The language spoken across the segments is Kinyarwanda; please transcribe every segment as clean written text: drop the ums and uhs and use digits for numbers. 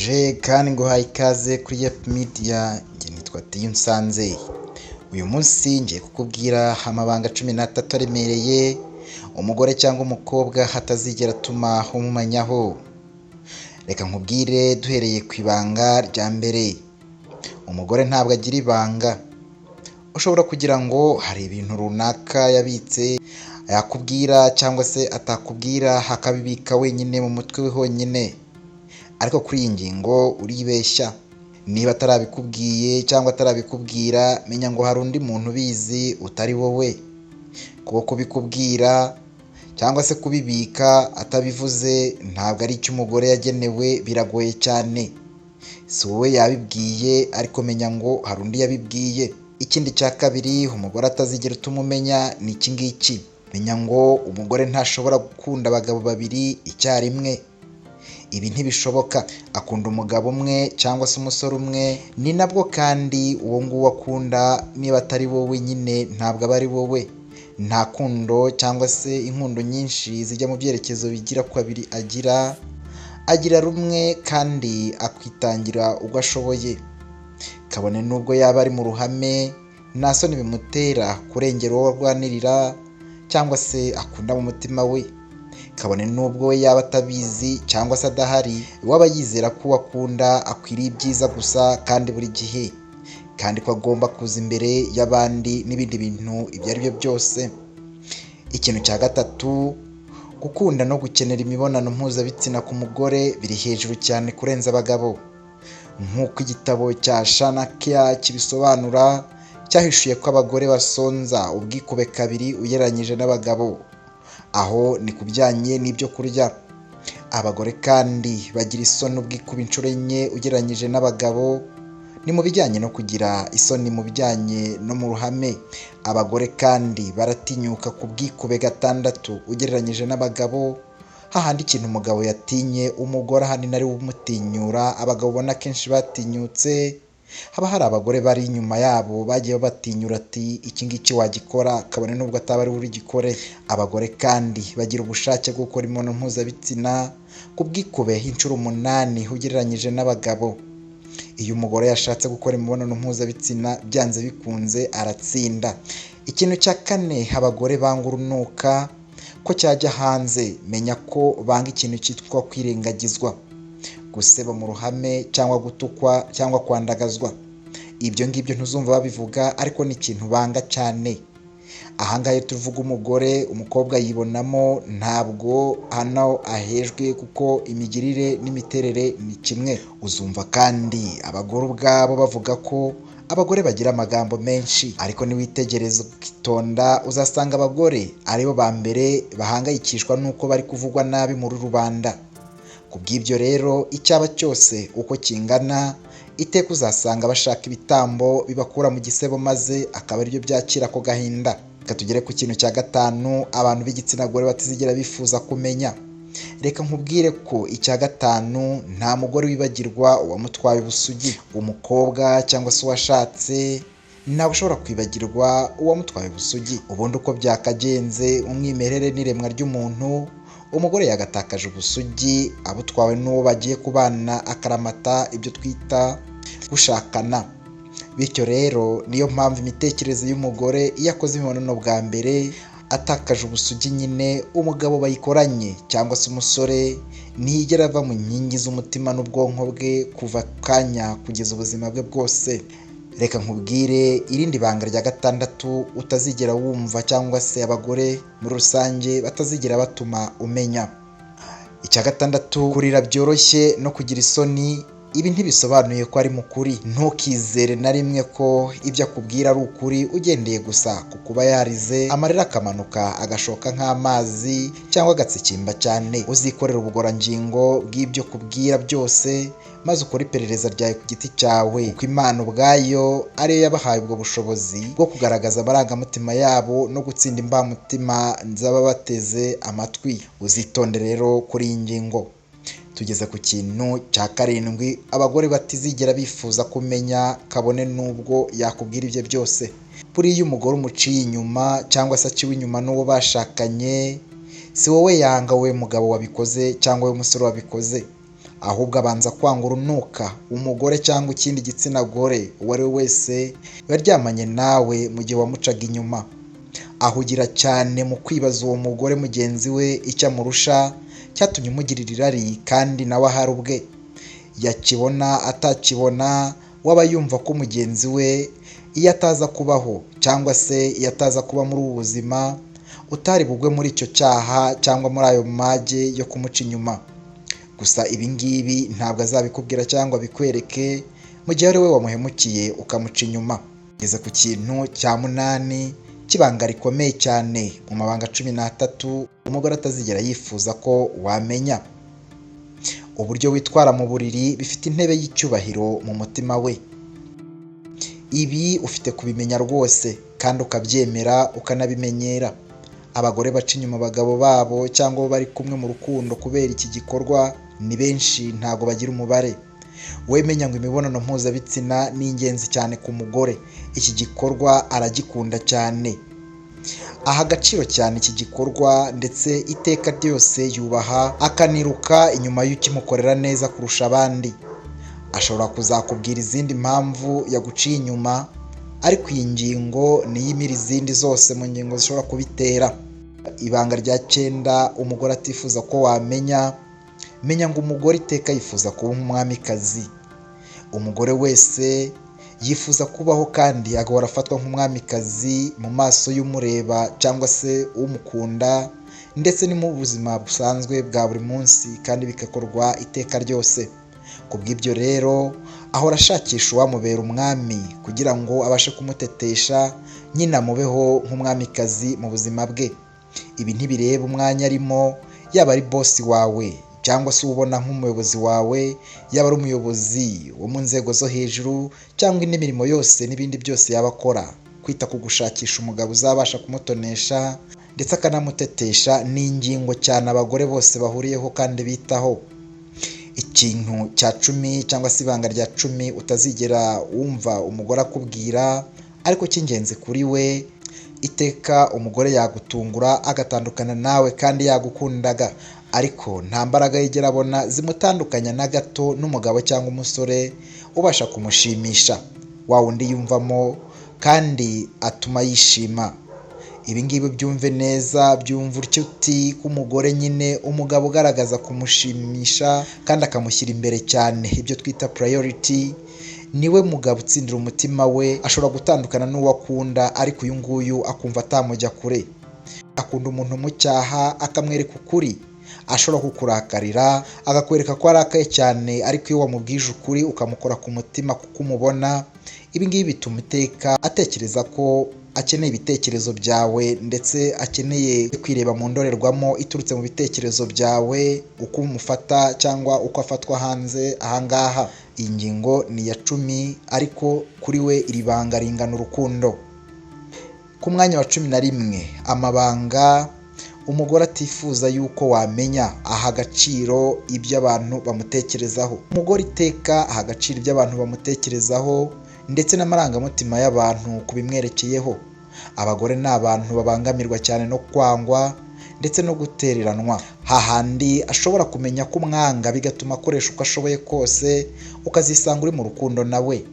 Ndagusuhuje kandi nguhaye ikaze kuri Yapi Media, njye nitwa Tiyunsanze. Uyu munsi ngiye kukubwira amabanga 13 aremereye umugore cyangwa umukobwa hatazigera atuma umumanyaho. Reka nkubwire duhereye ku ibanga rya mbere. Umugore ntabwo agira ibanga. Ushobora kugira ngo hari ibintu runaka yabitse yakubwira cyangwa se atakubwira, hakabibika wenyine mu mutwe we honyine. Ariko kuri iyi ngingo uribeshya. Niba atarabikubwiye cyangwa atarabikubwira, menya ngo hari undi muntu ubizi utari wowe. Kuko kubikubwira cyangwa se kubibika atabivuze ntabwo ari icyo umugore yagenewe, biragoye cyane. Si wowe yabibwiye, ariko menya ngo hari undi yabibwiye. Ikindi cya kabiri umugore atazigera utuma umenya ni iki ngiki. Menya ngo umugore ntashobora gukunda abagabo babiri icyarimwe. Ibi ntibishoboka. Akunda umugabo umwe cyangwa se umusore umwe, ni nabwo kandi uwo nguwo akunda. Niba atari wowe nyine ntabwo aba ari wowe. Nta kundo cyangwa se inkundo nyinshi zijya mu byerekezo bigira ko abiri agira rumwe kandi akwitangira ubwo ashoboye. Kabone nubwo yaba ari mu ruhame, nta soni bimutera kurengera uwo arwanirira cyangwa se akunda mu mutima we. Kabone nubwo we yaba atabizi cyangwa se adahari, waba yizera ko uwo akunda akwiriye ibyiza gusa kandi buri gihe, kandi ko agomba kuza imbere y'abandi n'ibindi bintu ibyo ari byo byose. Ikintu cya gatatu, gukunda no gukenera imibonano mpuzabitsina ku mugore biri hejuru cyane kurenza abagabo. Nk'uko igitabo cya Shana Care kibisobanura, cyahishuye ko abagore basonza ubwikube kabiri ugereranyije n'abagabo. Aho ni ku bijyanye n'ibyo kurya. Abagore kandi bagira isoni ubwikuba inshuro enye ugereranyije n'abagabo. Ni mu bijyanye no kugira isoni mu bijyanye no mu ruhame. Abagore kandi baratinyuka ku bwikube 6 ugereranyije n'abagabo. Hahandi ikintu umugabo yatinye, umugore ahanini ari we umutinyura. Abagabo ubona kenshi batinyutse, haba hari abagore bari inyuma yabo bagiye babatinyura ati iki ngiki wagikora, kabone nubwo ataba ari we urigikore. Abagore kandi bagira ubushake bwo gukora imibonano mpuzabitsina ku bwikube inshuro 8 ugereranyije n'abagabo. Iyo umugore yashatse gukora imibonano mpuzabitsina, byanze bikunze aratsinda. Ikintu cya 4, abagore banga urunuka ko cyajya hanze. Menya ko banga ikintu cyitwa kwirengagizwa, guseba mu ruhame cyangwa gutukwa cyangwa kwandagazwa. Ibyo ngibyo ntuzumva babivuga, ariko ni ikintu banga cyane. Ahangahe tuvuga umugore, umukobwa yibonamo, ntabwo hano ahejwe kuko imigirire n'imiterere ni kimwe. Uzumva kandi abagore ubwabo bavuga ko abagore bagira amagambo menshi, ariko niwitegereza ukitonda uzasanga abagore aribo ba mbere bahangayikishwa n'uko bari kuvugwa nabi muri rubanda. Kubw'ibyo rero, icyaba cyose uko kingana, iteka uzasanga bashaka ibitambo bibakura mu gisebo, maze akaba aribyo byakira ako gahinda. Reka tugere ku kintu cya 5 abantu b'igitsina gore batazigera bifuza kumenya. Reka nkubwire ko icya 5, nta mugore wibagirwa uwamutwaye ubusugi. Umukobwa cyangwa se uwashatse ntabwo ushobora kwibagirwa uwamutwaye ubusugi. Ubundi uko byakagenze, umwimerere n'iremwa ry'umuntu, umugore yagatakaje ubusugi abutwawe n'uwo bagiye kubana akaramata, ibyo twita gushakana. Bityo rero niyo mpamvu imitekerereze y'umugore iyo akoze imibonano bwa mbere atakaje ubusugi, nyine umugabo bayikoranye cyangwa se umusore ntiyigera ava mu nkingi z'umutima n'ubwonko bwe kuva kanya kugeza ubuzima bwe bwose. Reka nkubwire irindi banga rya 6 utazigera wumva cyangwa se abagore muri rusange batazigera batuma umenya. Icya 6, kurira byoroshye no kugira isoni. Ibi ntibisobanuye ko ari mukuri. Ntukizere na rimwe ko ibyo akubwira ari ukuri ugendeye gusa ku kuba yarize amarira akamanuka agashoka nk'amazi cyangwa agatsikimba cyane. Uzikorera ubugororangingo bw'ibyo kubwira byose, maze ukora iperereza ryawe ku giti cyawe, kuko Imana ubwayo ariyo yabahaye ubwo bushobozi bwo kugaragaza amarangamutima yabo no gutsinda imbamutima z'ababateze amatwi. Uzitonde rero kuri iyi ngingo. Tugeze ku kintu cya 7 abagore batizigera bifuza kumenya, kabone nubwo yakubwira ibyo byose. Buriya umugore umuciye inyuma cyangwa se aciwe inyuma n'uwo bashakanye, si wowe yanga, we mugabo wabikoze cyangwa we musore wabikoze. ahubwo abanza kwanga urunuka umugore cyangwa ikindi gitsina gore uwo ari we wese yaryamanye nawe mu gihe wamucaga inyuma. Ahugira cyane mu kwibaza uwo mugore mugenzi we icyo amurusha cyatumye umugirira irari kandi nawe ahari ubwe. Yakibona atakibona waba yumva ko mugenzi we iyo ataza kubaho cyangwa se iyo ataza kuba muri ubu buzima utari bugwe muri icyo cyaha cyangwa muri ayo mage yo kumuca inyuma. Gusa ibi ngibi ntabwo azabikubwira cyangwa bikwereke mu gihe ari we wamuhemukiye ukamuca inyuma. Ngeze ku kintu cya 8 cy'ibanga rikomeye cyane mu mabanga 13 umugore atazigera yifuza ko wamenya. Uburyo witwara mu buriri bifite intebe y'icyubahiro mu mutima we. Ibi ufite kubimenya rwose kandi ukabyemera ukanabimenyera. Abagore baca inyuma abagabo babo cyangwa bari kumwe mu rukundo kubera iki gikorwa ni benshi, ntago bagira umubare. Wemenya ngo imibonano mpuzabitsina ni ingenzi cyane ku mugore. Iki gikorwa aragikunda cyane, aha agaciro cyane iki gikorwa ndetse iteka ryose yubaha akaniruka inyuma y'ukimukorera neza kurusha abandi. Ashobora kuzakubwira izindi mpamvu yaguciye inyuma, ariko iyi ngingo niyo imira izindi zose mu ngingo zishobora kubitera. Ibanga rya 9 umugore atifuza ko wamenya. Menya ngo umugore iteka yifuza kuba nk'umwamikazi. Umugore wese yifuza kubaho kandi agahora afatwa nk'umwamikazi mu maso y'umureba cyangwa se umukunda, ndetse ni mu buzima busanzwe bwa buri munsi kandi bikakorwa iteka ryose. Kubw'ibyo rero ahora ashakisha uwamubera umwami kugira ngo abashe kumutetesha, nyina amubeho nk'umwamikazi mu buzima bwe. Ibi ntibireba umwanya arimo, yaba ari boss wawe cyangwa se ubona nk'umuyobozi wawe, yaba ari umuyobozi wo mu nzego zo hejuru cyangwa indi mirimo yose n'ibindi byose yaba akora. Kwita ku gushakisha umugabo uzabasha kumutonesha ndetse akanamutetesha ni ingingo cyane abagore bose bahuriyeho kandi bitaho. Ikintu cya 10 cyangwa se ibanga rya 10 utazigera wumva umugore akubwira ariko cy'ingenzi kuri we, iteka umugore yagutungura agatandukana nawe kandi yagukundaga, ariko nta mbaraga yigera abona zimutandukanya na gato n'umugabo cyangwa umusore ubasha kumushimisha, wa wundi yumvamo kandi atuma yishima. Ibi ngibi byumve neza, byumva uti k'umugore nyine umugabo ugaragaza kumushimisha kandi akamushyira imbere cyane, ibyo twita priority. Niwe mugabo utsindira umutima we. Ashobora gutandukana n'uwo akunda ariko uyu nguyu akumva atamujya kure. Akunda umuntu mu cyaha akamwereka ukuri. Ashobora kukurakarira agakwereka ko arakaye cyane, ariko iyo wamubwije ukuri ukamukora ku mutima kuko umubona, ibi ngibi bituma iteka atekereza ko akeneye ibitekerezo byawe ndetse akeneye kwireba mu ndorerwamo iturutse mu bitekerezo byawe, uko umufata cyangwa uko afatwa hanze. Ahangaha iyi ngingo ni iya 10 ariko kuri we iri banga ringana urukundo. Ku mwanya wa 11 amabanga umugore atifuza yuko wamenya. Aha agaciro ibyo abantu bamutekerezaho. Umugore iteka aha agaciro ibyo abantu bamutekerezaho ndetse n'amarangamutima y'abantu kubimwerekeyeho. Abagore ni abantu babangamirwa cyane no kwangwa ndetse no gutereranwa. Hahandi ashobora kumenya ko umwanga bigatuma akoresha uko ashoboye kose, ukazisanga uri mu rukundo nawe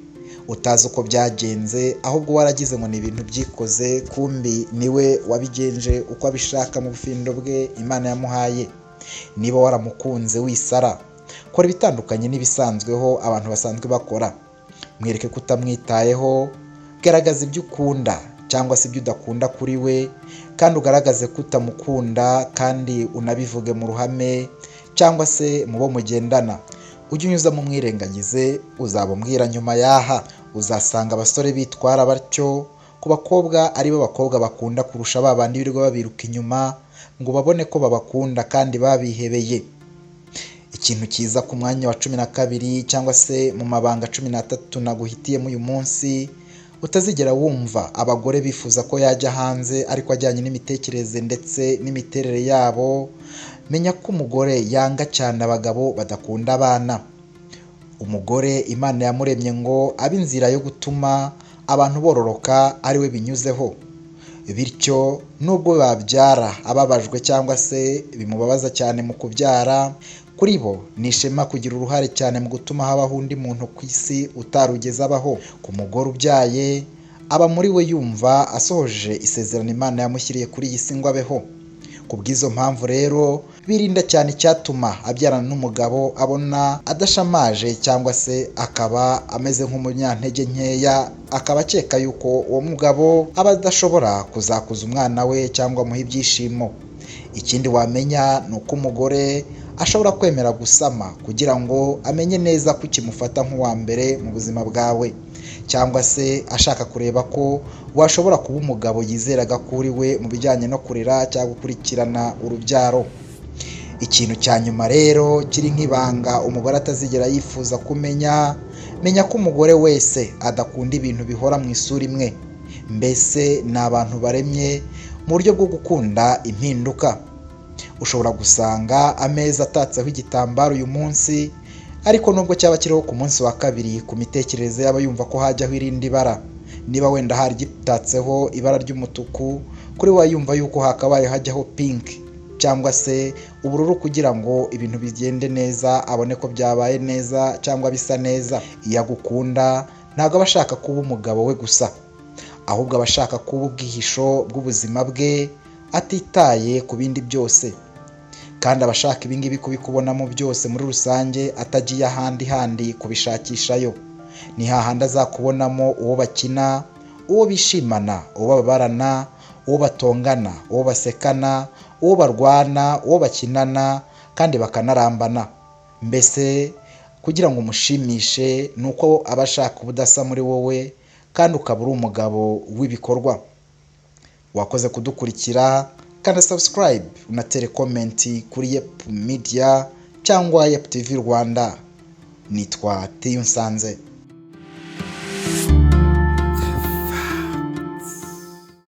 utazi uko byagenze, ahubwo waragize ngo ni ibintu byikoze, kumbi niwe wabigenje uko abishaka mu bufindo bwe Imana yamuhaye. Niba waramukunze wisara, kora ibitandukanye n'ibisanzweho abantu basanzwe bakora. Mwereke ko utamwitayeho, garagaza ibyo ukunda cyangwa se ibyo udakunda kuri we, kandi ugaragaze ko utamukunda kandi unabivuge mu ruhame cyangwa se mu bo mugendana. Ujye unyuza mu mwirengagize, uzabumwira nyuma yaha. Uzasanga abasore bitwara batyo ku bakobwa ari bo bakobwa bakunda kurusha babandi birirwa babiruka inyuma ngo babone ko babakunda kandi babihebeye. Ikintu cyiza ku mwanya wa 12 cyangwa se mu mabanga 13 naguhitiyemo uyu munsi, utazigera wumva abagore bifuza ko yajya hanze ariko ajyanye n'imitekerereze ndetse n'imiterere yabo. Menya ko umugore yanga cyane abagabo badakunda abana. Umugore Imana yamuremye ngo abe inzira yo gutuma abantu bororoka ari we binyuzeho, bityo nubwo babyara ababajwe cyangwa se bimubabaza cyane mu kubyara, Kuri bo ni ishema kugira uruhare cyane mu gutuma habaho undi muntu ku isi utarugeze abaho. Ku mugore ubyaye aba muri we yumva asohoje isezerano Imana yamushyiriye kuri iyi si ngo abeho. Ku bw'izo mpamvu rero birinda cyane icyatuma abyarana n'umugabo abona adashamaje cyangwa se akaba ameze nk'umunyantege nkeya, akaba akeka yuko uwo mugabo aba adashobora kuzakuza umwana we cyangwa amuha ibyishimo. Ikindi wamenya ni uko umugore ashobora kwemera gusama kugira ngo amenye neza ko ukimufata nk'uwa mbere mu buzima bwawe, cyangwa se ashaka kureba ko washobora kuba umugabo yizeraga ko uri we mu bijyanye no kurera cyangwa gukurikirana urubyaro. Ikintu cya nyuma rero kiri nk'ibanga umugore atazigera yifuza kumenya, menya ko umugore wese adakunda ibintu bihora mu isura imwe. Mbese ni abantu baremye mu buryo bwo gukunda impinduka. Ushobora gusanga ameza atatseho igitambaro uyu munsi, ariko nubwo cyaba kiriho ku munsi wa kabiri ku mitekerereze yaba yumva ko hajyaho irindi bara. Niba wenda hari gitatseho ibara ry'umutuku, kuri we yumva yuko hakabaye hajyaho pink cyangwa se ubururu kugira ngo ibintu bigende neza, abone ko byabaye neza cyangwa bisa neza. Iyo agukunda ntabwo aba ashaka kuba umugabo we gusa, ahubwo aba ashaka kuba ubwihisho bw'ubuzima bwe atitaye ku bindi byose, kandi aba ashaka ibingibi kubikubonamo byose muri rusange atagiye ahandi kubishakishayo. Ni hahandi azakubonamo uwo bakina, uwo bishimana, uwo babarana, uwo batongana, uwo basekana, uwo barwana, uwo bakinana kandi bakanarambana. Mbese kugira ngo umushimishe ni uko aba ashaka ubudasa muri wowe kandi ukaba uri umugabo w'ibikorwa. Wakoze kudukurikira, kanda subscribe unatere comment kuri Yep Media cyangwa Yep TV Rwanda. Nitwa Theo Nsanze.